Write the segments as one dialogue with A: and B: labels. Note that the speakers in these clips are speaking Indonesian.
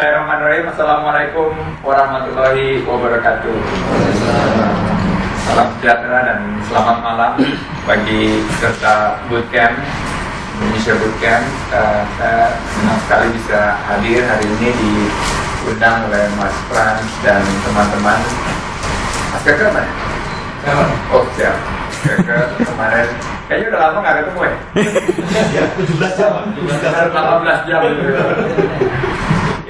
A: Bismillahirrahmanirrahim. Assalamualaikum warahmatullahi wabarakatuh. Salam sejahtera dan selamat malam bagi peserta bootcamp Indonesia Bootcamp. Saya senang sekali bisa hadir hari ini diundang oleh Mas Frans dan teman-teman. Mas Keke mana? Oh siap. Keke kemarin kayaknya udah lama nggak ketemu ya?
B: Ya, 17 jam.
A: 18 jam.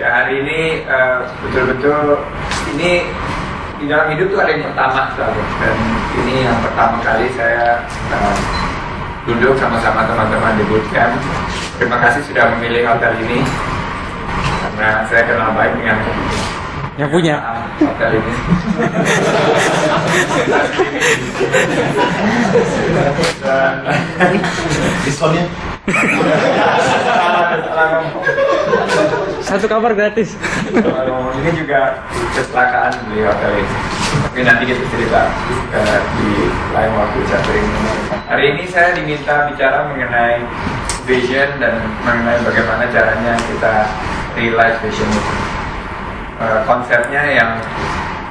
A: Ya hari ini betul-betul ini di dalam hidup tuh ada yang pertama selalu, dan ini yang pertama kali saya duduk sama-sama teman-teman di bootcamp. Terima kasih sudah memilih hotel ini karena saya kenal baik dengan
C: yang punya
A: hotel ini.
B: Diskonnya?
C: satu kamar gratis.
A: Ini juga kecelakaan di hotel ini, tapi nanti kita cerita di lain waktu sharing. Hari ini saya diminta bicara mengenai vision dan mengenai bagaimana caranya kita realize vision itu. Konsepnya yang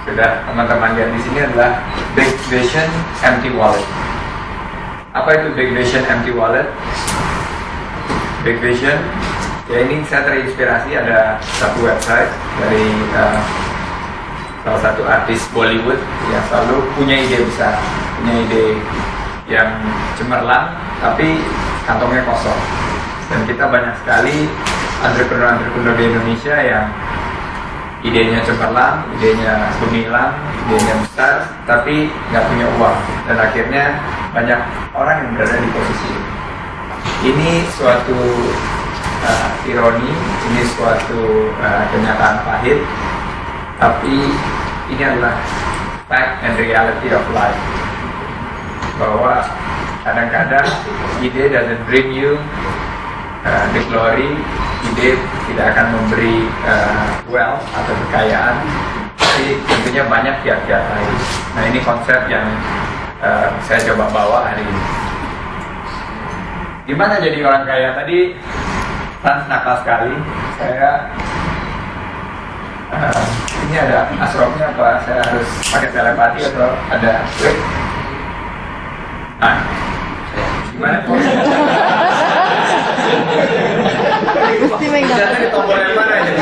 A: sudah teman-teman lihat di sini adalah big vision, empty wallet. Apa itu big vision, empty wallet? Big vision, ya ini saya terinspirasi ada satu website dari salah satu artis Bollywood yang selalu punya ide besar, punya ide yang cemerlang tapi kantongnya kosong. Dan kita banyak sekali entrepreneur di Indonesia yang idenya cemerlang, idenya gemilang, idenya besar, tapi nggak punya uang. Dan akhirnya banyak orang yang berada di posisi ini. Ini suatu ironi, ini suatu kenyataan pahit, tapi ini adalah fact and reality of life. Bahwa kadang-kadang ide doesn't bring you the glory, ide tidak akan memberi wealth atau kekayaan, tapi tentunya banyak kiat-kiat lain. Nah ini konsep yang saya coba bawa hari ini. Gimana jadi orang kaya? Tadi Frans nakal sekali. Saya ini ada asrofnya apa? Saya harus pakai telepati atau ada trik? Nah, gimana? Bisa di tombol yang mana ini?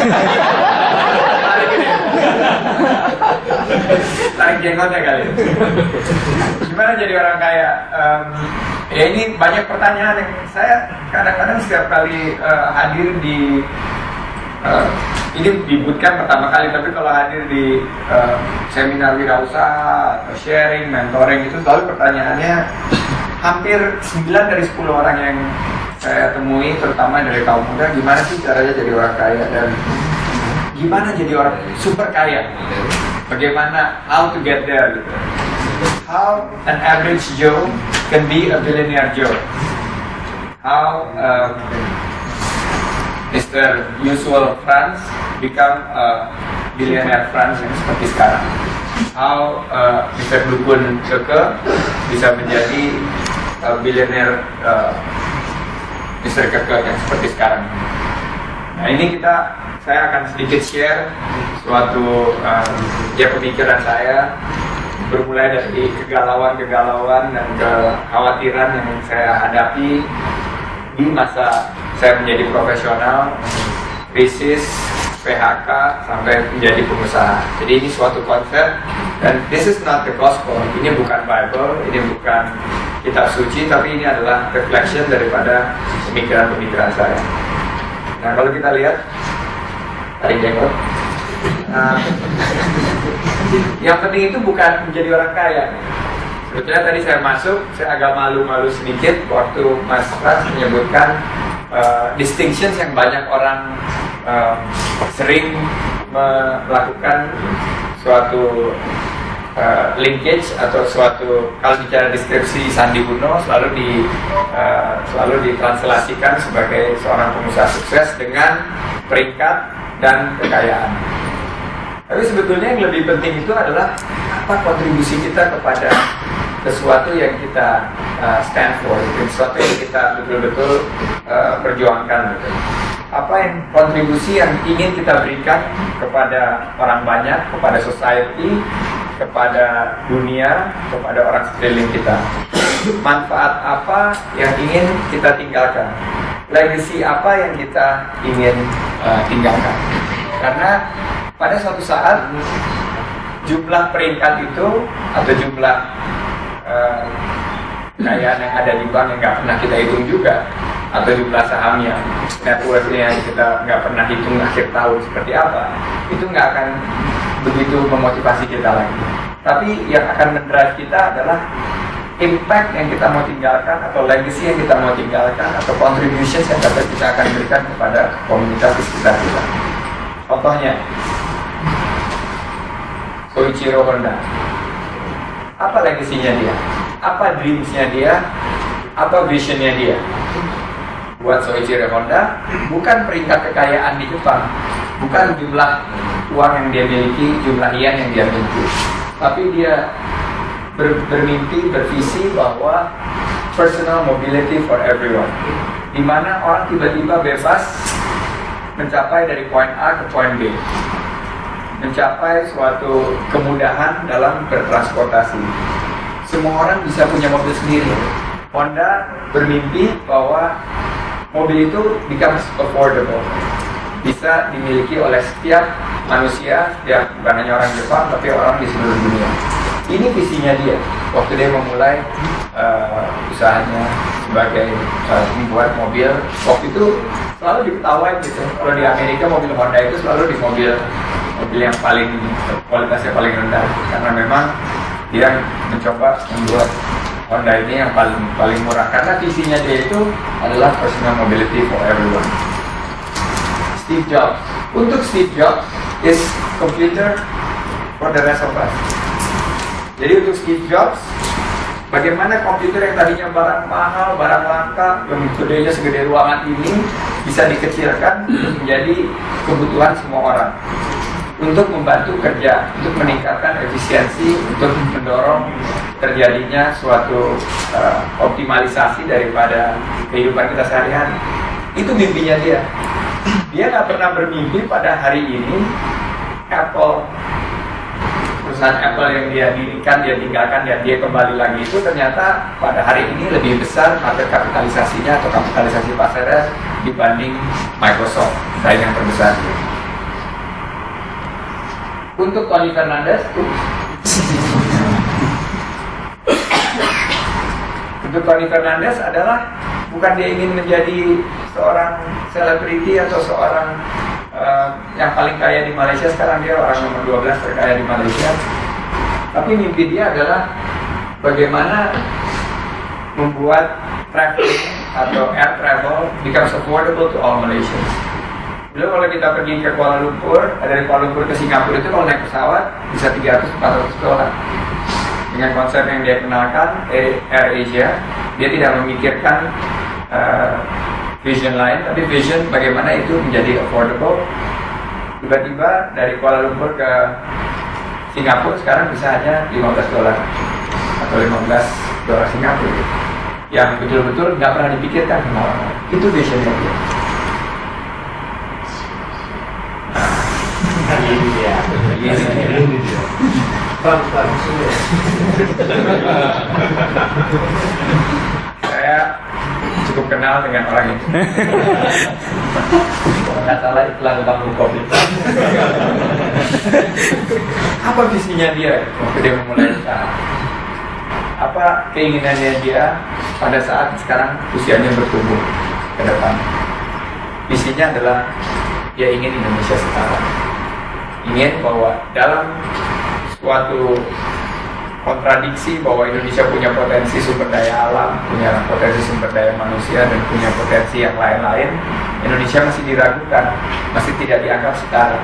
A: Tarik ini. Tarik jenggotnya kali. Gimana jadi orang kaya? Ya ini banyak pertanyaan yang saya kadang-kadang setiap kali hadir di ini dibutkan pertama kali, tapi kalau hadir di seminar wirausaha atau sharing, mentoring itu selalu pertanyaannya hampir 9 dari 10 orang yang saya temui, terutama dari kaum muda, gimana sih caranya jadi orang kaya dan gimana jadi orang super kaya, bagaimana how to get there gitu. How an average Joe can be a billionaire Joe. How Mr. Usual Frans become a billionaire Frans yang seperti sekarang. How Mr. Dukun Keke bisa menjadi billionaire Mr. Keke yang seperti sekarang. Nah ini saya akan sedikit share suatu pemikiran saya, bermulai dari kegalauan dan kekhawatiran yang saya hadapi di masa saya menjadi profesional, krisis, PHK, sampai menjadi pengusaha. Jadi ini suatu konsep, dan this is not the gospel, ini bukan Bible, ini bukan kitab suci, tapi ini adalah reflection daripada pemikiran-pemikiran saya. Nah kalau kita lihat, tarik jenggot. Yang penting itu bukan menjadi orang kaya. Sebetulnya tadi saya masuk, saya agak malu-malu sedikit waktu Mas Frans menyebutkan distinctions yang banyak orang sering melakukan suatu linkage atau suatu, kalau bicara deskripsi Sandi Uno selalu ditranslasikan sebagai seorang pengusaha sukses dengan peringkat dan kekayaan. Tapi sebetulnya yang lebih penting itu adalah apa kontribusi kita kepada sesuatu yang kita stand for, sesuatu yang kita betul-betul perjuangkan. apa yang kontribusi yang ingin kita berikan kepada orang banyak, kepada society, kepada dunia, kepada orang sekeliling kita. Manfaat apa yang ingin kita tinggalkan, legacy apa yang kita ingin tinggalkan. Karena pada suatu saat jumlah peringkat itu atau jumlah kekayaan yang ada di bank yang nggak pernah kita hitung juga, atau jumlah sahamnya, net worth-nya yang kita nggak pernah hitung akhir tahun seperti apa, itu nggak akan begitu memotivasi kita lagi. Tapi yang akan mendrive kita adalah impact yang kita mau tinggalkan, atau legacy yang kita mau tinggalkan, atau contributions yang kita akan berikan kepada komunitas di sekitar kita. Contohnya Soichiro Honda. Apa legacy-nya dia? Apa dreams-nya dia? Apa vision-nya dia? Buat Soichiro Honda, bukan peringkat kekayaan di Jepang, bukan jumlah uang yang dia miliki, jumlah yen yang dia miliki, tapi dia bermimpi, bervisi bahwa personal mobility for everyone, di mana orang tiba-tiba bebas mencapai dari poin A ke poin B, mencapai suatu kemudahan dalam bertransportasi. Semua orang bisa punya mobil sendiri. Honda bermimpi bahwa mobil itu becomes affordable, bisa dimiliki oleh setiap manusia, bukan hanya orang Jepang, tapi orang di seluruh dunia. Ini visinya dia waktu dia memulai usahanya sebagai membuat mobil. Waktu itu selalu diketawain gitu. Kalau di Amerika mobil Honda itu selalu di mobil yang paling kualitasnya paling rendah, karena memang dia mencoba membuat Honda ini yang paling murah, karena visinya dia itu adalah personal mobility for everyone. Steve Jobs. Untuk Steve Jobs is computer for the rest of us. Jadi untuk Steve Jobs, bagaimana komputer yang tadinya barang mahal, barang langka, yang gedenya segede ruangan ini bisa dikecilkan menjadi kebutuhan semua orang, untuk membantu kerja, untuk meningkatkan efisiensi, untuk mendorong terjadinya suatu optimalisasi daripada kehidupan kita sehari-hari. Itu mimpinya dia. Dia nggak pernah bermimpi pada hari ini Apple, perusahaan Apple yang dia dirikan, dia tinggalkan, dan dia kembali lagi itu ternyata pada hari ini lebih besar market kapitalisasinya atau kapitalisasi pasarnya dibanding Microsoft, saingan terbesar. Untuk Tony Fernandes, untuk Tony Fernandes adalah bukan dia ingin menjadi seorang selebriti atau seorang yang paling kaya di Malaysia. Sekarang dia orang nomor 12 terkaya di Malaysia. Tapi mimpi dia adalah bagaimana membuat traveling atau air travel becomes affordable to all Malaysians. Dulu kalau kita pergi ke Kuala Lumpur, dari Kuala Lumpur ke Singapura itu kalau naik pesawat bisa $300-400. Dengan konsep yang dia kenalkan, Air Asia, dia tidak memikirkan vision lain, tapi vision bagaimana itu menjadi affordable. Tiba-tiba dari Kuala Lumpur ke Singapura sekarang bisa hanya $15 atau $15 Singapura, yang betul-betul nggak pernah dipikirkan sama orang. Itu visionnya dia.
B: Ini dia.
A: Saya cukup kenal dengan orang itu. Nggak salah iklan bangku kopi. Apa visinya dia waktu dia memulai usaha? Apa keinginannya dia pada saat sekarang usianya bertumbuh ke depan? Visinya adalah dia ingin Indonesia setara. Ingin bahwa dalam suatu kontradiksi bahwa Indonesia punya potensi sumber daya alam, punya potensi sumber daya manusia, dan punya potensi yang lain-lain, Indonesia masih diragukan, masih tidak dianggap setara.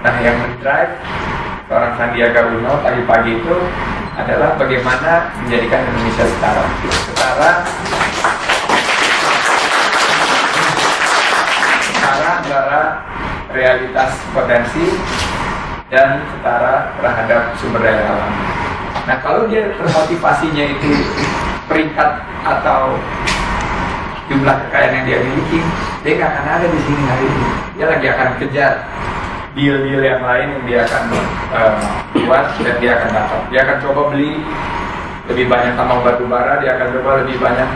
A: Nah, yang mendrive seorang Sandiaga Uno pagi-pagi itu adalah bagaimana menjadikan Indonesia setara. Setara antara realitas potensi dan setara terhadap sumber daya alam. Nah, kalau dia termotivasinya itu peringkat atau jumlah kekayaan yang dia miliki, dia nggak akan ada di sini hari ini. Dia lagi akan kejar deal-deal yang lain yang dia akan buat dan dia akan dapat. Dia akan coba beli lebih banyak tambang batu bara, dia akan coba lebih banyak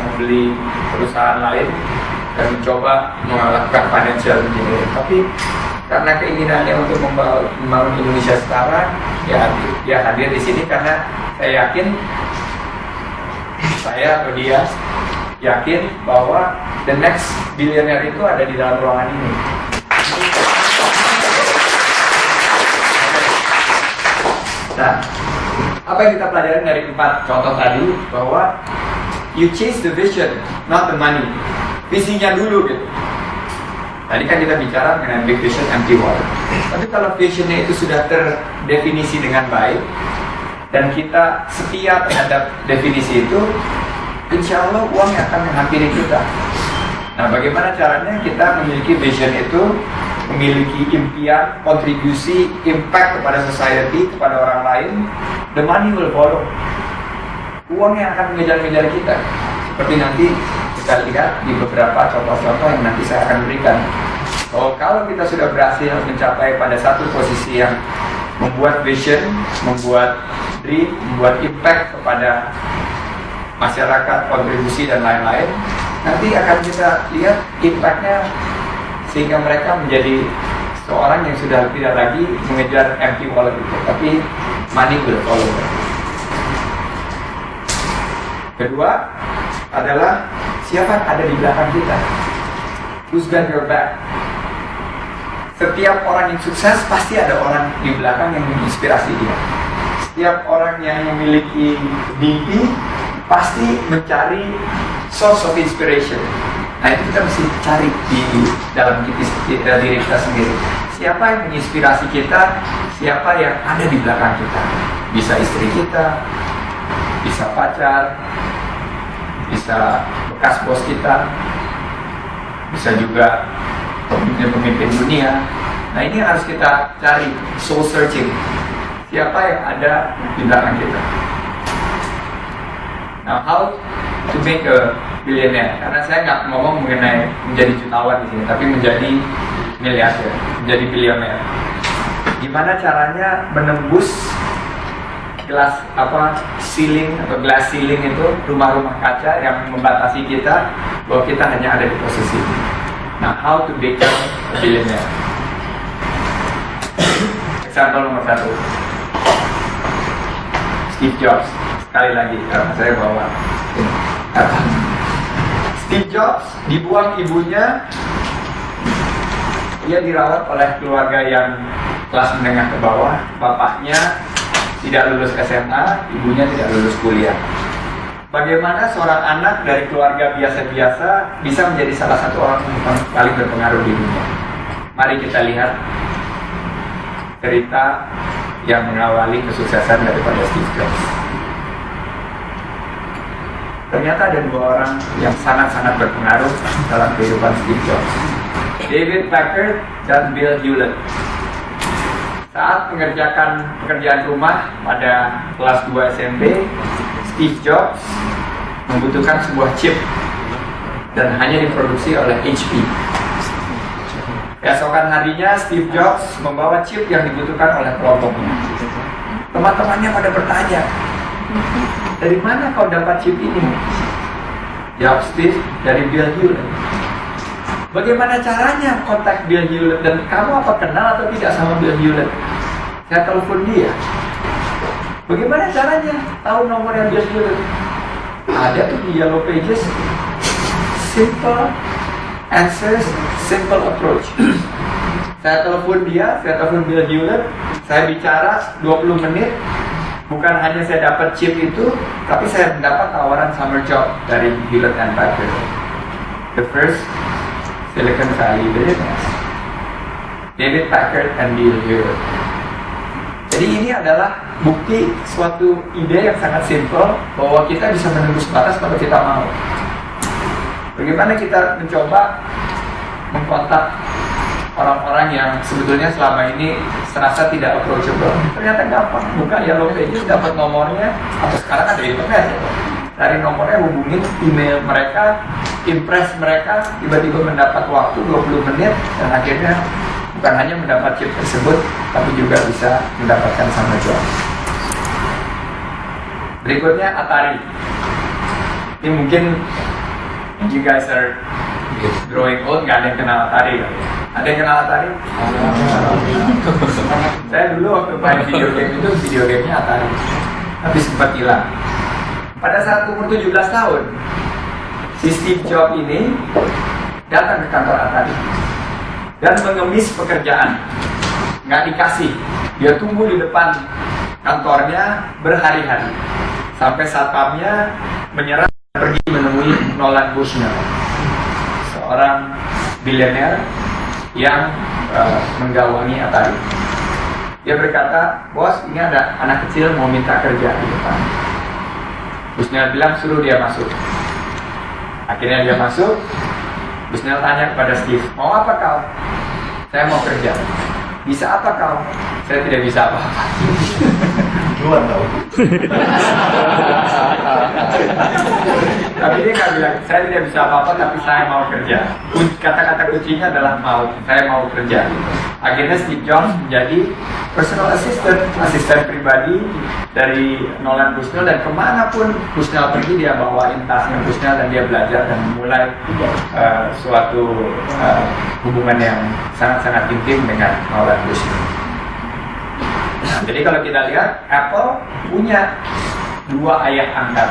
A: membeli perusahaan lain dan mencoba melakukan financial engineering. Tapi karena keinginannya untuk membangun Indonesia setara, ya dia hadir di sini karena saya yakin, saya atau dia yakin bahwa the next billionaire itu ada di dalam ruangan ini. Nah, apa yang kita pelajari dari 4 contoh tadi, bahwa you chase the vision, not the money. Visinya dulu gitu. Tadi kan kita bicara mengenai big vision, empty wallet. Tapi kalau visionnya itu sudah terdefinisi dengan baik dan kita setia terhadap definisi itu, insya Allah uang yang akan menghampiri kita. Nah, bagaimana caranya kita memiliki vision itu, memiliki impian, kontribusi, impact kepada society, kepada orang lain, the money will follow. Uang yang akan mengejar-ngejar kita. Seperti nanti kita lihat di beberapa contoh-contoh yang nanti saya akan berikan. Kalau kita sudah berhasil mencapai pada satu posisi yang membuat vision, membuat dream, membuat impact kepada masyarakat, kontribusi dan lain-lain, nanti akan kita lihat impactnya sehingga mereka menjadi seorang yang sudah tidak lagi mengejar empty wallet itu, tapi money will follow. Kedua adalah siapa yang ada di belakang kita. Who's got your back? Setiap orang yang sukses pasti ada orang di belakang yang menginspirasi dia. Setiap orang yang memiliki mimpi pasti mencari source of inspiration. Nah, itu kita mesti cari di dalam diri kita sendiri. Siapa yang menginspirasi kita? Siapa yang ada di belakang kita? Bisa istri kita, bisa pacar, bisa bekas bos kita, bisa juga pemimpin dunia. Nah, ini harus kita cari, soul searching. Siapa yang ada di belakang kita? Now, how to make a billionaire? Karena saya nggak ngomong mengenai menjadi jutawan di sini, tapi menjadi miliarder, menjadi billionaire. Gimana caranya menembus glass ceiling atau glass ceiling itu, rumah-rumah kaca yang membatasi kita bahwa kita hanya ada di posisi ini. Nah, how to become a billionaire? Example nomor 1, Steve Jobs. Sekali lagi karena saya bawa Steve Jobs dibuang ibunya, ia dirawat oleh keluarga yang kelas menengah ke bawah. Bapaknya tidak lulus SMA, ibunya tidak lulus kuliah. Bagaimana seorang anak dari keluarga biasa-biasa bisa menjadi salah satu orang yang paling berpengaruh di dunia? Mari kita lihat cerita yang mengawali kesuksesan daripada Steve Jobs. Ternyata ada 2 orang yang sangat-sangat berpengaruh dalam kehidupan Steve Jobs, David Packard dan Bill Hewlett. Saat mengerjakan pekerjaan rumah pada kelas 2 SMP, Steve Jobs membutuhkan sebuah chip dan hanya diproduksi oleh HP. Keesokan harinya Steve Jobs membawa chip yang dibutuhkan oleh kelompoknya. Teman-temannya pada bertanya, dari mana kau dapat chip ini? Jawab Steve, dari Bill Hewlett. Bagaimana caranya kontak Bill Hewlett? Dan kamu apa kenal atau tidak sama Bill Hewlett? Saya telepon dia. Bagaimana caranya tahu nomornya Bill Hewlett? Ada tuh di Yellow Pages. Simple answers, simple approach. Saya telepon dia, saya telepon Bill Hewlett. Saya bicara 20 menit. Bukan hanya saya dapat chip itu, tapi saya mendapat tawaran summer job dari Hewlett and Packard, the first Silicon Valley billionaires, David Packard and Bill Hewlett. Jadi ini adalah bukti suatu ide yang sangat simpel bahwa kita bisa menembus batas kalau kita mau. Bagaimana kita mencoba mengkontak orang-orang yang sebetulnya selama ini serasa tidak approachable. Ternyata gampang, buka Yellow Pages, dapat nomornya, atau sekarang ada internet. Dari nomornya hubungin email mereka, impress mereka, tiba-tiba mendapat waktu 20 menit dan akhirnya bukan hanya mendapat chip tersebut, tapi juga bisa mendapatkan sama job. Berikutnya Atari. Ini mungkin you guys are growing old, nggak ada yang kenal Atari kan? Ada yang kenal Atari? Saya dulu waktu main video game itu, video gamenya Atari, tapi sempat hilang. Pada saat umur 17 tahun, si Steve Jobs ini datang ke kantor Atari dan mengemis pekerjaan, nggak dikasih. Dia tunggu di depan kantornya berhari-hari sampai satpamnya menyerah dan pergi menemui Nolan Bushnell, seorang bilioner yang menggawangi Atari. Dia berkata, "Bos, ini ada anak kecil mau minta kerja di depan." Bushnell bilang, "Suruh dia masuk." Akhirnya dia masuk. Bushnell tanya kepada Steve, "Mau apa kau?" "Saya mau kerja." "Bisa apa kau?" "Saya tidak bisa apa-apa."
B: Jual tau.
A: Tapi dia nggak bilang, "Saya tidak bisa apa-apa, tapi saya mau kerja." Kata-kata kuncinya adalah mau. Saya mau kerja. Akhirnya Steve Jobs menjadi personal assistant, asisten pribadi dari Nolan Bushnell, dan kemanapun Bushnell pergi dia bawain tasnya Bushnell dan dia belajar dan memulai suatu hubungan yang sangat-sangat intim dengan Nolan Bushnell. Nah, jadi kalau kita lihat, Apple punya dua ayah angkat.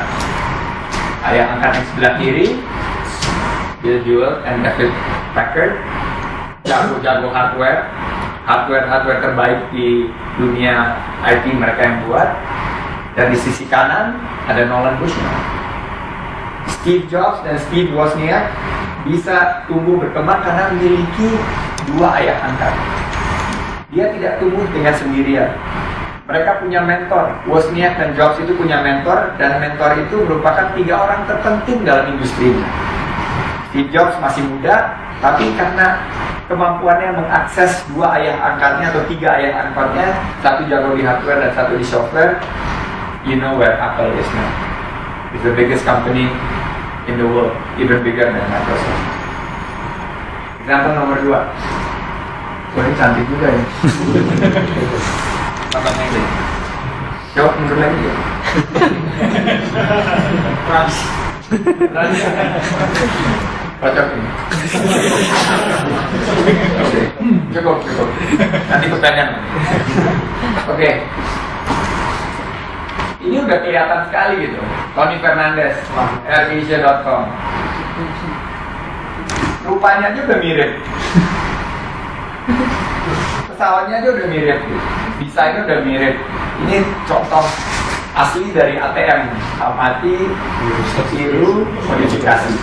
A: Ayah angkat yang sebelah kiri, Bill Jewell and David Packard, jago-jago hardware terbaik di dunia IT mereka yang buat. Dan di sisi kanan ada Nolan Bushnell. Steve Jobs dan Steve Wozniak bisa tumbuh berkembang karena memiliki dua ayah angkat. Dia tidak tumbuh dengan sendirian. Mereka punya mentor. Wozniak dan Jobs itu punya mentor, dan mentor itu merupakan 3 orang terpenting dalam industrinya. Steve Jobs masih muda, tapi karena kemampuannya mengakses 2 ayah angkatnya atau 3 ayah angkatnya, satu jago di hardware dan satu di software, you know where Apple is now. It's the biggest company in the world, even bigger than Microsoft. Example nomor 2. Wah, ini cantik juga ya. Papanya ini. Coba mundur lagi ya. Frans. Cocok ini. Oke. Cukup. Nanti pertanyaan. Oke. Ini udah kelihatan sekali gitu. Tony Fernandes, AirAsia.com. Rupanya aja udah mirip. Pesawatnya aja udah mirip, desainnya udah mirip. Ini contoh asli dari ATM, amati, tiru, modifikasi.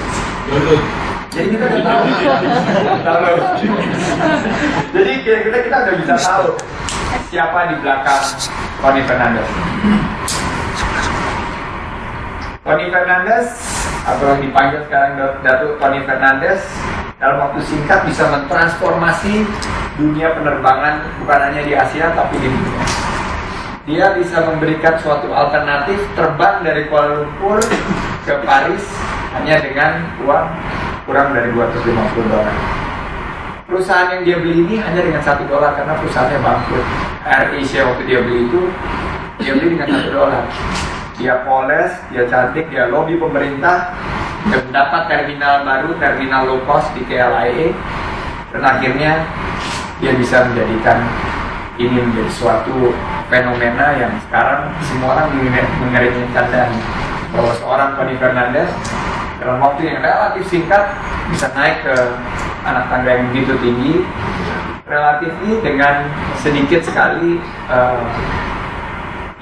A: Jadi kita udah tahu. Jadi kita udah bisa tahu siapa di belakang Tony Fernandes. Tony Fernandes, atau yang dipanggil sekarang Datuk Tony Fernandes, dalam waktu singkat bisa mentransformasi dunia penerbangan, bukan hanya di Asia tapi di dunia. Dia bisa memberikan suatu alternatif terbang dari Kuala Lumpur ke Paris hanya dengan uang kurang dari $250. Perusahaan yang dia beli ini hanya dengan $1 karena perusahaannya bangkrut. AirAsia waktu dia beli itu, dia beli dengan $1. Dia poles, dia cantik, dia lobby pemerintah, dia mendapat terminal baru, terminal low cost di KLIA, dan akhirnya dia bisa menjadikan ini menjadi suatu fenomena yang sekarang semua orang mengeringkan, dan bahwa seorang Tony Fernandes dalam waktu yang relatif singkat bisa naik ke anak tangga yang begitu tinggi, relatif dengan sedikit sekali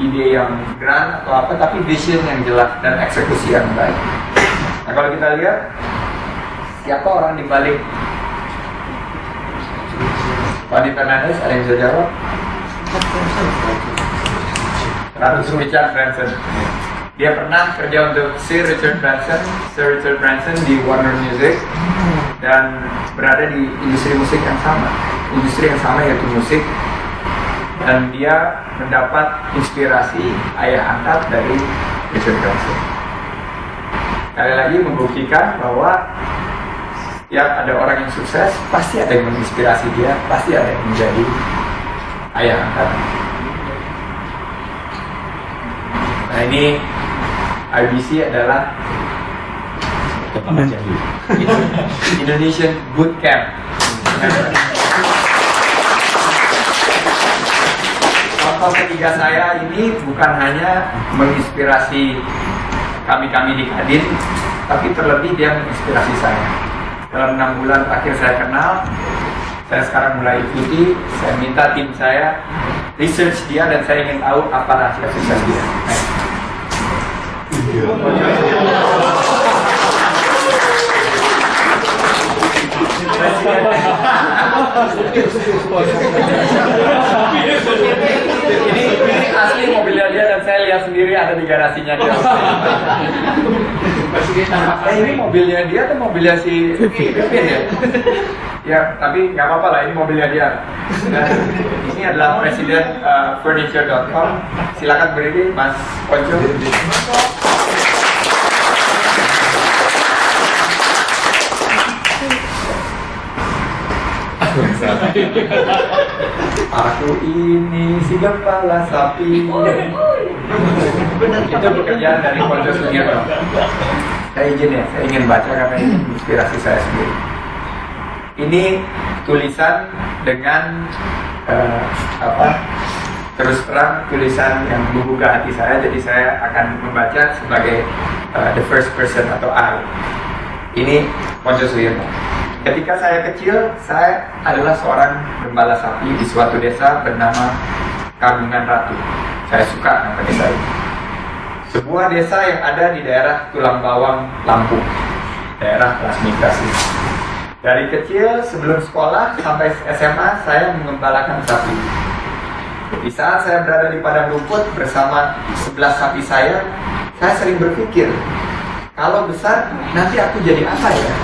A: ide yang grand atau apa, tapi vision yang jelas dan eksekusi yang baik. Nah, kalau kita lihat siapa orang di balik Tony Fernandes, ada yang bisa jawab? Richard Branson. Dia pernah kerja untuk Sir Richard Branson di Warner Music, dan berada di industri musik yang sama yaitu musik, dan dia mendapat inspirasi ayah angkat dari Richard Branson. Sekali lagi membuktikan bahwa Tiap ada orang yang sukses, pasti ada yang menginspirasi dia, pasti ada yang menjadi ayah angkat. Nah ini IBC adalah Indonesian Bootcamp. Contoh ketiga saya ini bukan hanya menginspirasi kami di Kadin, tapi terlebih dia menginspirasi saya. Dalam 6 bulan terakhir saya kenal, saya sekarang mulai ikuti, saya minta tim saya research dia dan saya ingin tahu apa rahasia sukses dia. Ini asli mobilnya dia dan saya lihat sendiri ada di garasinya dia. Ini mobilnya dia atau mobilnya si Pipin ya? Ya, tapi nggak apa-apa lah, ini mobilnya dia. Dan ini adalah presiden furniture.com. Silakan berdiri, Mas Ponco. Aku ini si kepala sapi. Itu pekerjaan dari Ponco Sugierno. Saya ingin baca karena ini inspirasi saya sendiri. Ini tulisan dengan terus terang tulisan yang membuka hati saya. Jadi saya akan membaca sebagai the first person atau I. Ini Ponco Sugierno. Ketika saya kecil, saya adalah seorang gembala sapi di suatu desa bernama Kagungan Ratu. Saya suka nama desa itu. Sebuah desa yang ada di daerah Tulang Bawang, Lampung, daerah transmigrasi. Dari kecil sebelum sekolah sampai SMA, saya mengembalakan sapi. Di saat saya berada di padang rumput bersama 11 sapi saya sering berpikir, kalau besar nanti aku jadi apa ya?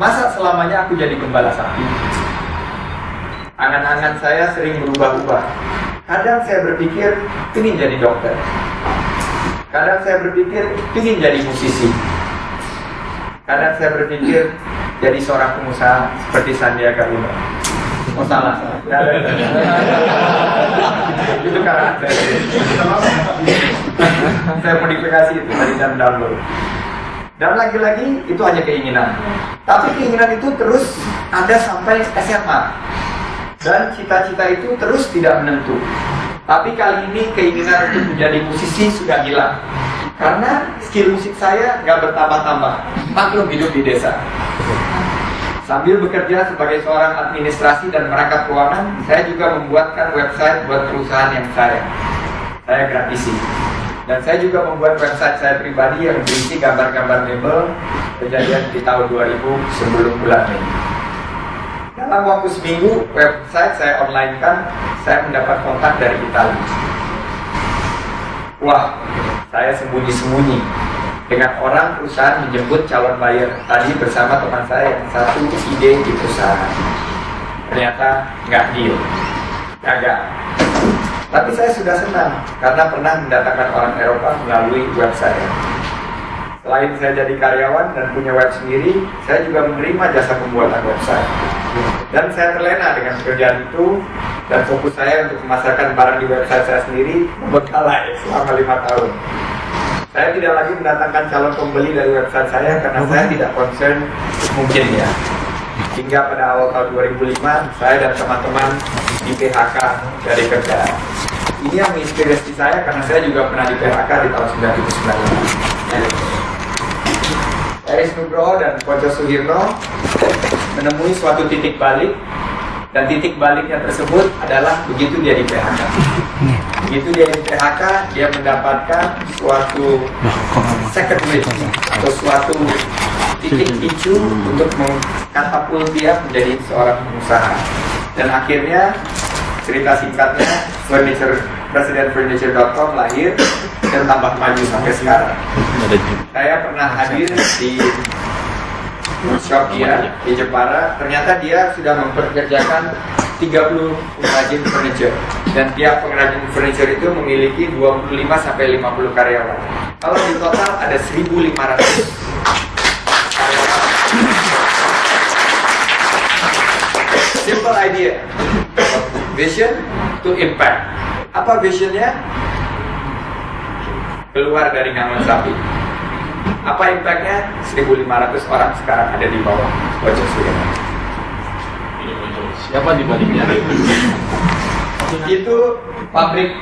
A: Masa selamanya aku jadi gembala sapi? Angan-angan saya sering berubah-ubah. Kadang saya berpikir, ingin jadi dokter. Kadang saya berpikir, ingin jadi musisi. Kadang saya berpikir, jadi seorang pengusaha seperti Sandiaga Uno. Oh salah. Itu karena saya modifikasi itu tadi dan download. Dan lagi-lagi itu hanya keinginan. Tapi keinginan itu terus ada sampai SMA. Dan cita-cita itu terus tidak menentu. Tapi kali ini keinginan untuk menjadi musisi sudah hilang. Karena skill musik saya nggak bertambah-tambah. Maklum hidup di desa. Sambil bekerja sebagai seorang administrasi dan merangkap keuangan, saya juga membuatkan website buat perusahaan yang saya gratisi. Dan saya juga membuat website saya pribadi yang berisi gambar-gambar mebel kejadian di tahun 2000 sebelum bulan Mei. Dalam waktu seminggu, website saya online kan, saya mendapat kontak dari Italia. Wah, saya sembunyi-sembunyi dengan orang perusahaan menjemput calon buyer tadi bersama teman saya yang satu ide di perusahaan. Ternyata nggak deal, gagal. Tapi saya sudah senang karena pernah mendatangkan orang Eropa melalui web saya. Selain saya jadi karyawan dan punya web sendiri, saya juga menerima jasa pembuatan website. Dan saya terlena dengan pekerjaan itu, dan fokus saya untuk memasarkan barang di website saya sendiri membengkalai selama 5 tahun. Saya tidak lagi mendatangkan calon pembeli dari website saya karena saya tidak concern mungkin ya. Hingga pada awal tahun 2005, saya dan teman-teman di PHK dari kerjaan. Ini yang menginspirasi saya karena saya juga pernah di PHK di tahun 1995. Eris Nugroho dan Ponco Sugierno menemui suatu titik balik, dan titik baliknya tersebut adalah begitu dia di PHK. Begitu dia di PHK, dia mendapatkan suatu second wish atau suatu titik picu untuk mengkatapult dia menjadi seorang pengusaha. Dan akhirnya cerita singkatnya Presiden Furniture.com lahir dan tambah maju sampai sekarang. Saya pernah hadir di workshop dia di Jepara. Ternyata dia sudah mempekerjakan 30 pengrajin furniture, dan tiap pengrajin furniture itu memiliki 25-50 karyawan. Kalau di total ada 1.500 karyawan. idea. Vision to impact. Apa visionnya? Keluar dari ngangon sapi. Apa impactnya? 1.500 orang sekarang ada di bawah Pojok Sudirman.
B: Siapa di baliknya?
A: Itu pabrik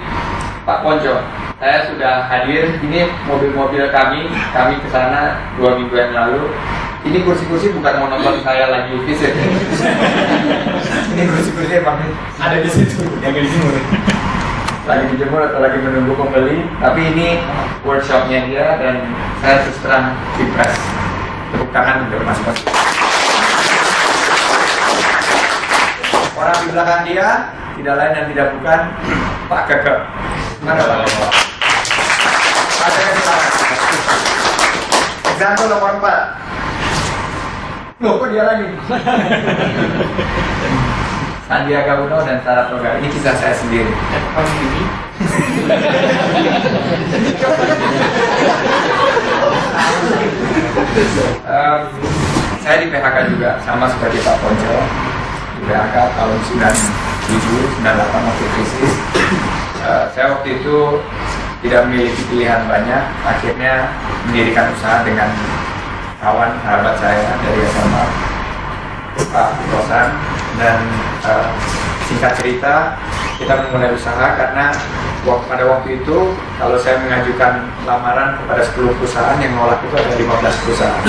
A: Pak Ponco. Saya sudah hadir. Ini mobil-mobil kami ke sana 2 minggu yang lalu. Ini kursi-kursi bukan mau nonton saya lagi visit. Ini kursi-kursi emang ada di situ.
B: Yang di sini.
A: Lagi dijemur atau lagi menunggu pembeli. Tapi ini workshopnya dia dan saya terus terang impress. Tepuk tangan untuk Mas. Orang di belakang dia tidak lain dan tidak bukan Pak Keke. Mana Pak? Ada yang silakan. Example nomor 4. Loh, kok dia lagi? Sandiaga Uno dan Sarah Toga. Ini kisah saya sendiri. Saya di PHK juga, sama seperti Pak Ponco. Di PHK tahun 97, 98 waktu krisis. Saya waktu itu tidak memiliki pilihan banyak. Akhirnya mendirikan usaha dengan kawan sahabat saya dari SMA, Pak Rosan, dan singkat cerita kita memulai usaha karena pada waktu itu kalau saya mengajukan lamaran kepada 10 perusahaan yang menolak itu ada 15 perusahaan.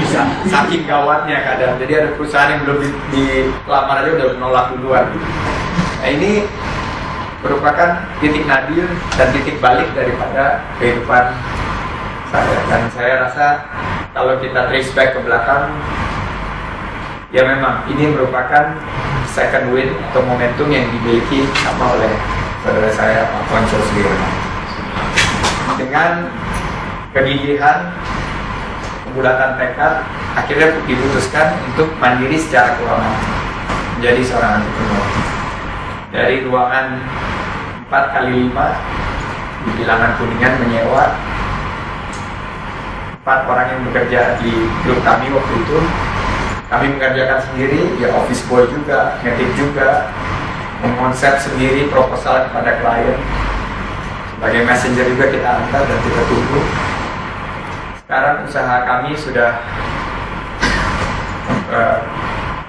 A: Bisa saking gawatnya keadaan. Jadi ada perusahaan yang belum dilamar aja udah menolak duluan. Nah, ini merupakan titik nadir dan titik balik daripada kehidupan saya, dan saya rasa kalau kita trace back ke belakang, ya memang ini merupakan second win atau momentum yang dimiliki sama oleh saudara saya Pak Ponco Sudirman. Dengan kegigihan, kebulatan tekad, akhirnya diputuskan untuk mandiri secara keuangan, menjadi seorang entrepreneur. Dari ruangan 4x5 di Bilangan Kuningan menyewa 4 orang yang bekerja di grup kami waktu itu. Kami mengerjakan sendiri, ya office boy juga, ngetik juga, mengonsep sendiri proposal kepada klien. Sebagai messenger juga kita antar dan kita tunggu. Sekarang usaha kami sudah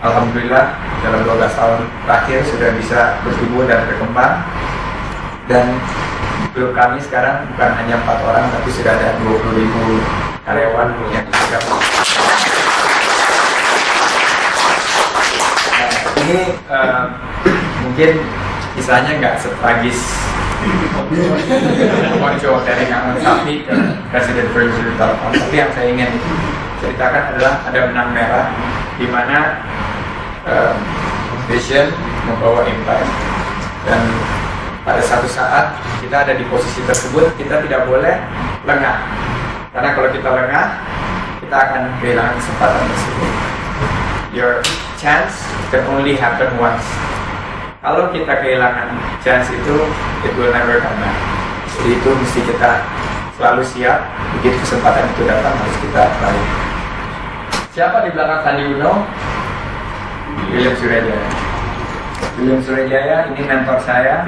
A: alhamdulillah dalam 12 tahun terakhir sudah bisa bertumbuh dan berkembang. Dan grup kami sekarang bukan hanya 4 orang, tapi sudah ada 20.000 karyawan yang tergabung. Nah, ini mungkin kisahnya nggak setragis Ponco dari ngangon sapi ke Presiden Virgil Telepon, tapi yang saya ingin ceritakan adalah ada benang merah di mana vision membawa impact, dan pada satu saat kita ada di posisi tersebut, kita tidak boleh lengah, karena kalau kita lengah kita akan kehilangan kesempatan tersebut. Your chance can only happen once. Kalau kita kehilangan chance itu, it will never come back. Jadi itu mesti kita selalu siap, begitu kesempatan itu datang harus kita raih. Siapa di belakang Sandi Uno? William Surajaya. William Surajaya ini mentor saya.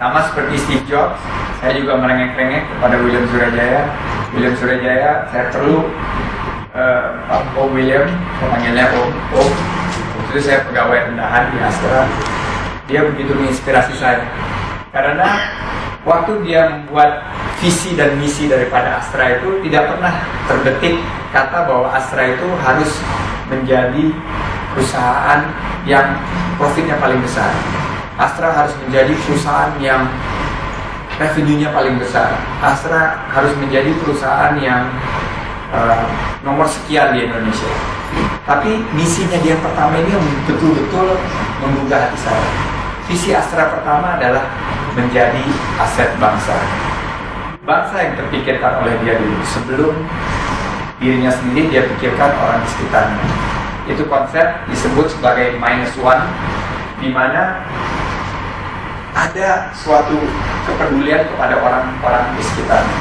A: Sama seperti Steve Jobs, saya juga merengek-rengek kepada William Surajaya. William Surajaya, saya perlu Om William, panggilnya Om. Waktu itu saya pegawai rendahan di Astra. Dia begitu menginspirasi saya, karena waktu dia membuat visi dan misi daripada Astra itu tidak pernah terbetik kata bahwa Astra itu harus menjadi perusahaan yang profitnya paling besar. Astra harus menjadi perusahaan yang revenue-nya paling besar. Astra harus menjadi perusahaan yang nomor sekian di Indonesia. Tapi misinya dia pertama ini yang betul-betul menggugah hati saya. Visi Astra pertama adalah menjadi aset bangsa. Bangsa yang terpikirkan oleh dia dulu. Sebelum dirinya sendiri, dia pikirkan orang di sekitarnya. Itu konsep disebut sebagai -1, di mana ada suatu kepedulian kepada orang-orang di sekitarnya.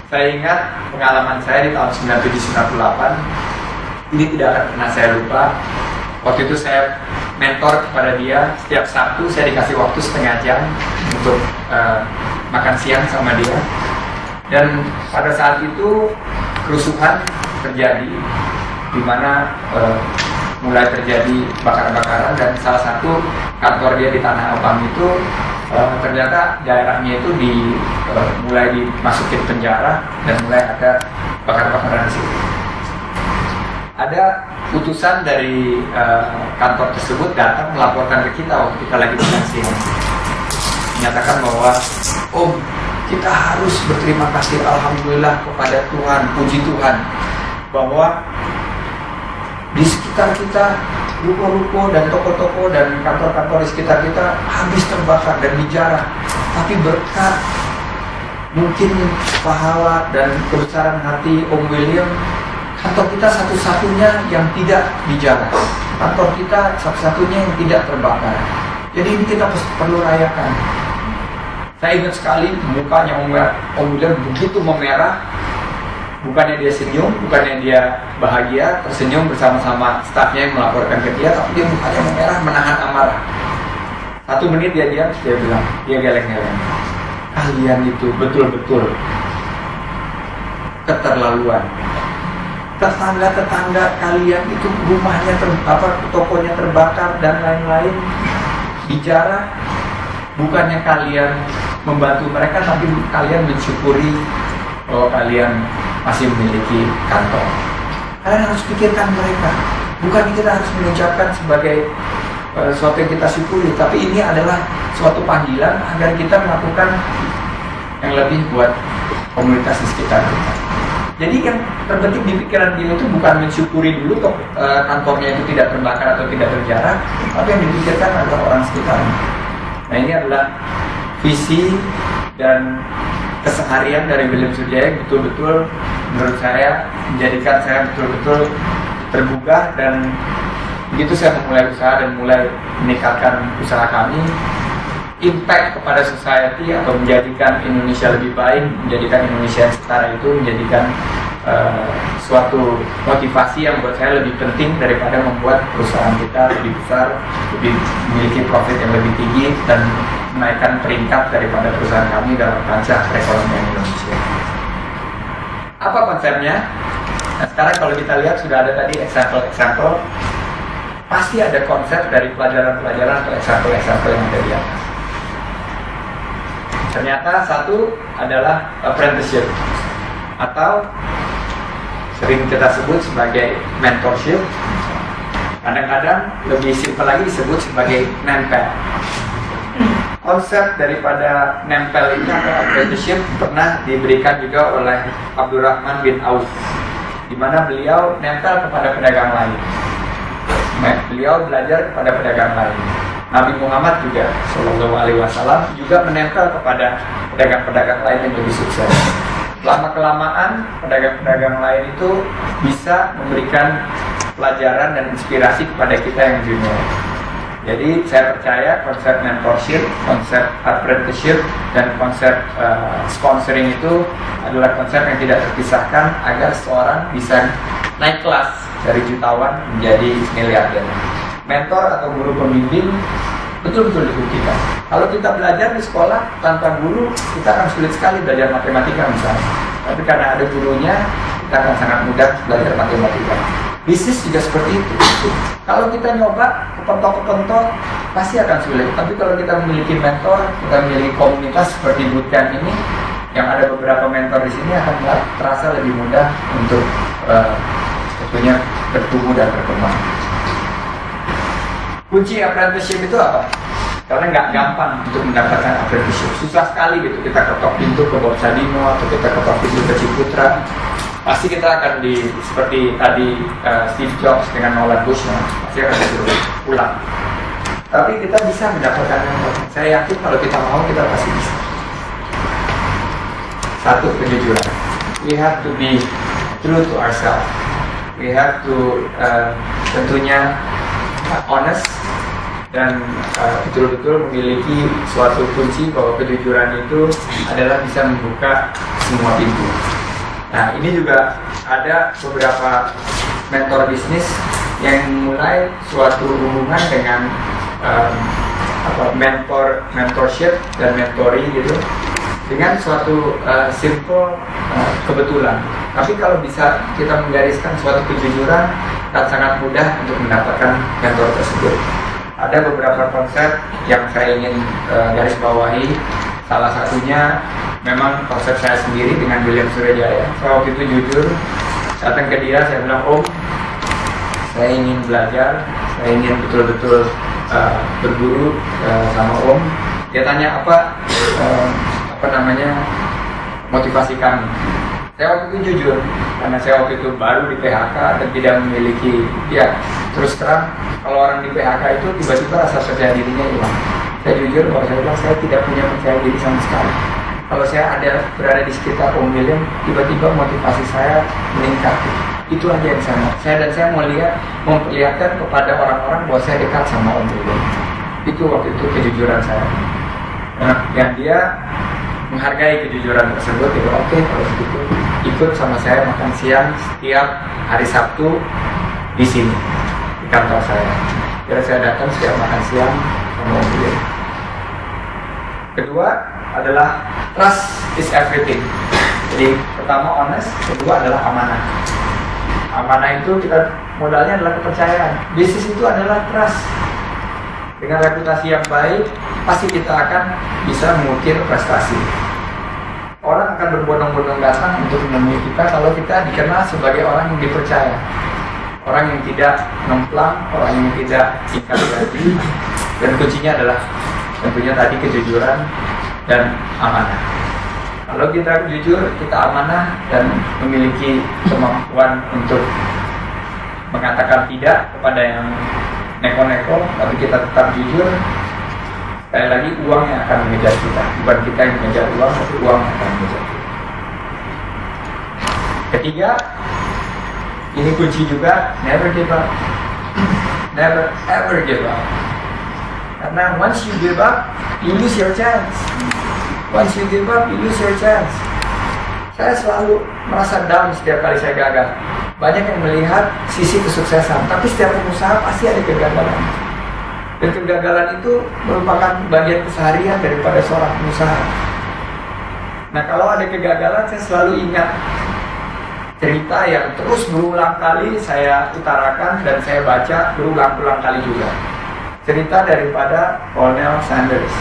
A: Saya ingat pengalaman saya di tahun 97-98, ini tidak akan pernah saya lupa. Waktu itu saya mentor kepada dia, setiap Sabtu saya dikasih waktu setengah jam untuk makan siang sama dia. Dan pada saat itu kerusuhan terjadi, di mana mulai terjadi bakar-bakaran, dan salah satu kantor dia di Tanah Abang itu ternyata daerahnya itu mulai dimasukin penjara dan mulai ada bakar-bakaran di situ. Ada utusan dari kantor tersebut datang melaporkan ke kita waktu kita lagi makan siang, menyatakan bahwa kita harus berterima kasih, alhamdulillah kepada Tuhan, puji Tuhan, bahwa di sekitar kita ruko-ruko dan toko-toko dan kantor-kantor di sekitar kita habis terbakar dan dijarah, tapi berkat mungkin pahala dan kebesaran hati Om William, kantor kita satu-satunya yang tidak dijarah, kantor kita satu-satunya yang tidak terbakar. Jadi ini kita perlu rayakan. Saya ingat sekali mukanya Om William begitu memerah. Bukannya dia senyum, bukannya dia bahagia, tersenyum bersama-sama stafnya yang melaporkan ke dia, tapi dia mukanya memerah, menahan amarah. 1 menit dia diam, dia bilang, dia geleng-geleng, kalian itu betul-betul keterlaluan. Tetangga-tetangga kalian itu rumahnya tokonya terbakar dan lain-lain, dijarah. Bukannya kalian membantu mereka, tapi kalian mensyukuri bahwa kalian masih memiliki kantor. Kalian harus pikirkan mereka. Bukan kita harus mengucapkan sebagai sesuatu yang kita syukuri, tapi ini adalah suatu panggilan agar kita melakukan yang lebih buat komunitas di sekitar kita. Jadi yang terbetik di pikiran dia itu bukan mensyukuri dulu kantornya itu tidak terbakar atau tidak terjarah, tapi yang dipikirkan adalah orang sekitarnya. Nah, ini adalah visi dan keseharian dari William Sujaya, betul-betul menurut saya menjadikan saya betul-betul tergugah, dan begitu saya memulai usaha dan mulai meningkatkan usaha kami, impact kepada society atau menjadikan Indonesia lebih baik, menjadikan Indonesia yang setara itu menjadikan suatu motivasi yang buat saya lebih penting daripada membuat perusahaan kita lebih besar, lebih memiliki profit yang lebih tinggi dan menaikkan peringkat daripada perusahaan kami dalam kancah perekonomian Indonesia. Apa konsepnya? Nah, sekarang kalau kita lihat sudah ada tadi example, pasti ada konsep dari pelajaran-pelajaran atau example yang ada di atas. Ternyata satu adalah apprenticeship, atau sering kita sebut sebagai mentorship. Kadang-kadang lebih simpel lagi disebut sebagai nempel. Konsep daripada nempel ini atau apprenticeship pernah diberikan juga oleh Abdurrahman bin Auf, di mana beliau nempel kepada pedagang lain. Beliau belajar kepada pedagang lain. Nabi Muhammad juga Shallallahu Alaihi Wasallam juga menempel kepada pedagang-pedagang lain yang lebih sukses. Lama-kelamaan pedagang-pedagang lain itu bisa memberikan pelajaran dan inspirasi kepada kita yang junior. Jadi saya percaya konsep mentorship, konsep apprenticeship, dan konsep sponsoring itu adalah konsep yang tidak terpisahkan agar seorang bisa naik kelas dari jutawan menjadi miliarder. Mentor atau guru pembimbing betul-betul dibuktikan. Kalau kita belajar di sekolah tanpa guru, kita akan sulit sekali belajar matematika misalnya. Tapi karena ada gurunya, kita akan sangat mudah belajar matematika. Bisnis juga seperti itu. Kalau kita nyoba kepentok-kepentok, pasti akan sulit. Tapi kalau kita memiliki mentor, kita memiliki komunitas seperti bootcamp ini, yang ada beberapa mentor di sini, akan terasa lebih mudah untuk tentunya bertumbuh dan berkembang. Kunci apprenticeship itu apa? Karena nggak gampang untuk mendapatkan apprenticeship. Susah sekali gitu. Kita ketok pintu ke Bob Sadino atau kita ketok pintu ke Ciputra. Pasti kita akan seperti tadi Steve Jobs dengan Nolan Bushnell, pasti akan disuruh pulang. Tapi kita bisa mendapatkan yang terbaik. Saya yakin kalau kita mau, kita pasti bisa. Satu, kejujuran. We have to be true to ourselves. We have to tentunya honest dan betul-betul memiliki suatu kunci bahwa kejujuran itu adalah bisa membuka semua pintu. Nah, ini juga ada beberapa mentor bisnis yang mulai suatu hubungan dengan mentorship dan mentoring gitu dengan suatu simple kebetulan. Tapi kalau bisa kita menggariskan suatu kejujuran, akan sangat mudah untuk mendapatkan mentor tersebut. Ada beberapa konsep yang saya ingin garis bawahi. Salah satunya memang konsep saya sendiri dengan William Surajaya. Saya waktu itu jujur, datang ke dia, saya bilang, Om, saya ingin belajar, saya ingin betul-betul berguru sama Om. Dia tanya apa motivasi kami. Saya waktu itu jujur, karena saya waktu itu baru di PHK dan tidak memiliki, ya terus terang, kalau orang di PHK itu tiba-tiba rasa percaya dirinya hilang. Saya jujur bahwa saya bilang saya tidak punya percaya diri sama sekali. Kalau saya berada di sekitar Om William, tiba-tiba motivasi saya meningkat. Itu aja yang saya mau. Saya mau memperlihatkan kepada orang-orang bahwa saya dekat sama Om William. Itu waktu itu kejujuran saya. Nah, yang dia menghargai kejujuran tersebut, itu oke, kalau begitu ikut sama saya makan siang setiap hari Sabtu di sini di kantor saya. Jadi saya datang setiap makan siang sama Om William. Kedua adalah trust is everything. Jadi pertama honest, kedua adalah amanah. Amanah itu modalnya adalah kepercayaan. Bisnis itu adalah trust. Dengan reputasi yang baik, pasti kita akan bisa mengukir prestasi. Orang akan berbondong-bondong datang untuk menemui kita kalau kita dikenal sebagai orang yang dipercaya. Orang yang tidak nemplang, orang yang tidak singkat janji. Dan kuncinya adalah tentunya tadi kejujuran dan amanah. Kalau kita jujur, kita amanah dan memiliki kemampuan untuk mengatakan tidak kepada yang neko-neko, tapi kita tetap jujur, sekali lagi uang yang akan mengejar kita, bukan kita yang mengejar uang, tapi uang yang akan mengejar kita. Ketiga, ini kunci juga, never give up. Never ever give up. Karena once you give up, you lose your chance. Once you give up, you lose your chance. Saya selalu merasa down setiap kali saya gagal. Banyak yang melihat sisi kesuksesan, tapi setiap pengusaha pasti ada kegagalan. Dan kegagalan itu merupakan bagian keseharian daripada seorang pengusaha. Nah, kalau ada kegagalan, saya selalu ingat cerita yang terus berulang kali saya utarakan dan saya baca berulang-ulang kali juga. Cerita daripada Colonel Sanders.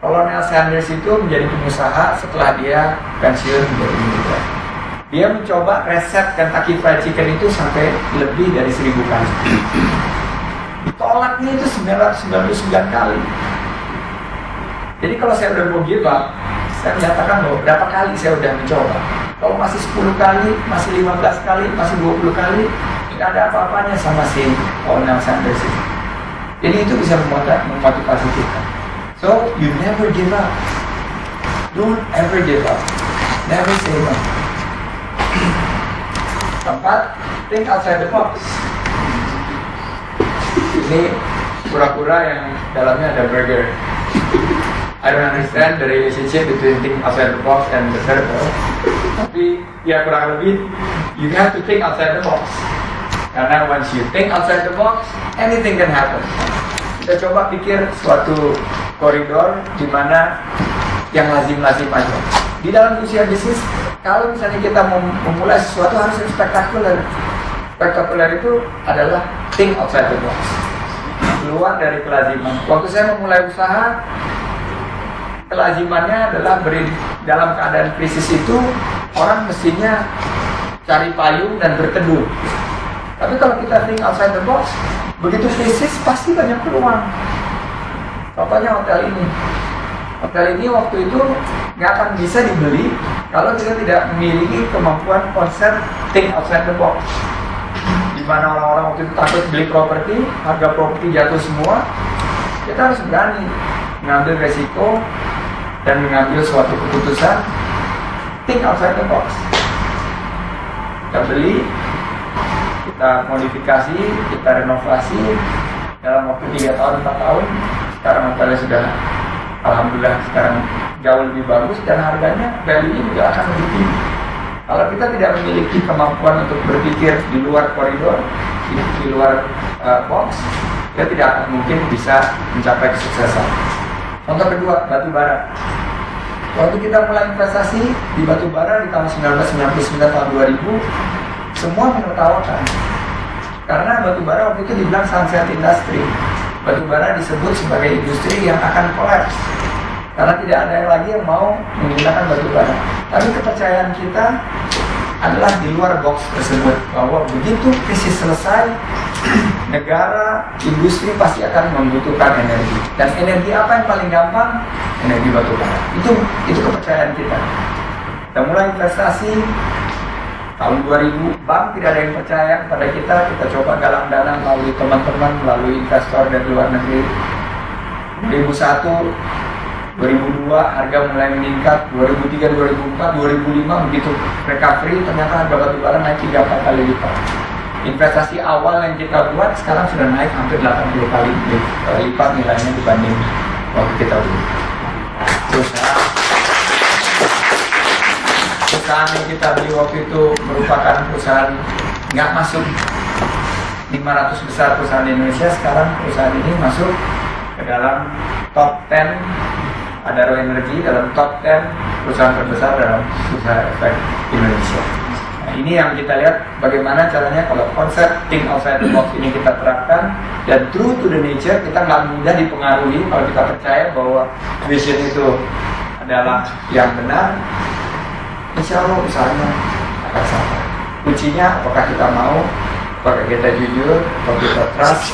A: Colonel Sanders itu menjadi pengusaha setelah dia pensiun menjadi militer. Dia mencoba resep Kentucky Fried Chicken itu sampai lebih dari 1000 kali. Ditolaknya itu 999 kali. Jadi kalau saya udah mau give up, saya menyatakan bahwa berapa kali saya udah mencoba. Kalau masih 10 kali, masih 15 kali, masih 20 kali, tidak ada apa-apanya sama si Colonel Sanders itu. Jadi itu bisa memotivasi kita. So, you never give up. Don't ever give up. Never say no. Keempat, think outside the box. Ini pura-pura yang dalamnya ada burger. I don't understand the relationship between think outside the box and the circle. Tapi ya kurang lebih, you have to think outside the box. Karena once you think outside the box, anything can happen. Kita coba pikir suatu koridor di mana yang lazim-lazim aja. Di dalam usia bisnis, kalau misalnya kita mau memulai sesuatu harus yang spektakuler. Spektakuler itu adalah think outside the box. Keluar dari kelaziman. Waktu saya memulai usaha, kelazimannya adalah dalam keadaan krisis itu orang mestinya cari payung dan berteduh. Tapi kalau kita think outside the box, begitu krisis pasti banyak peluang. Contohnya hotel ini. Hotel ini waktu itu nggak akan bisa dibeli kalau kita tidak memiliki kemampuan konsep think outside the box. Di mana orang-orang waktu itu takut beli properti, harga properti jatuh semua. Kita harus berani mengambil resiko dan mengambil suatu keputusan think outside the box. Kita beli, kita modifikasi, kita renovasi dalam waktu 3 tahun, 4 tahun. Sekarang hotelnya sudah alhamdulillah sekarang jauh lebih bagus dan harganya value-nya juga akan lebih tinggi. Kalau kita tidak memiliki kemampuan untuk berpikir di luar koridor, di luar box, kita tidak akan mungkin bisa mencapai kesuksesan. Contoh kedua, batu bara. Waktu kita mulai investasi di batu bara di tahun 1999 tahun 2000, semua menertawakan. Karena batu bara waktu itu dibilang sunset industry. Batu bara disebut sebagai industri yang akan kolaps. Karena tidak ada yang lagi yang mau menggunakan batu bara. Tapi kepercayaan kita adalah di luar box tersebut, bahwa begitu krisis selesai, negara, industri pasti akan membutuhkan energi. Dan energi apa yang paling gampang? Energi batu bara. Itu kepercayaan kita. Kita mulai investasi tahun 2000, bank tidak ada yang percaya kepada kita. Kita coba galang dana melalui teman-teman, melalui investor dari luar negeri. 2001, 2002 harga mulai meningkat, 2003, 2004, 2005 begitu recovery, ternyata harga batu bara naik 3-4 kali lipat. Investasi awal yang kita buat sekarang sudah naik hampir 80 kali lipat nilainya dibanding waktu kita beli. Perusahaan yang kita beli waktu itu merupakan perusahaan nggak masuk 500 besar perusahaan di Indonesia. Sekarang perusahaan ini masuk ke dalam top 10 Adaro Energy, dalam top 10 perusahaan terbesar dalam bursa efek Indonesia. Nah, ini yang kita lihat bagaimana caranya kalau konsep think outside the box ini kita terapkan, dan true to the nature, kita nggak mudah dipengaruhi. Kalau kita percaya bahwa vision itu adalah yang benar, insya Allah usahanya akan sampai. Kuncinya apakah kita mau, apakah kita jujur, apakah kita trust.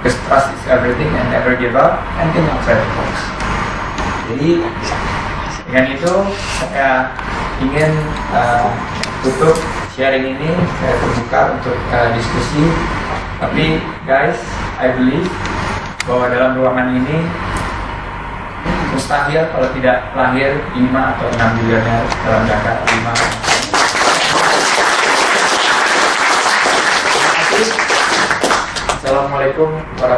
A: Because trust is everything and never give up, and think outside the box. Jadi dengan itu saya ingin tutup sharing ini. Saya terbuka untuk diskusi. Tapi guys, I believe bahwa dalam ruangan ini mustahil kalau tidak lahir 5 atau 6 miliuner dalam jangka 5. Terima kasih. Assalamualaikum warahmatullahi wabarakatuh.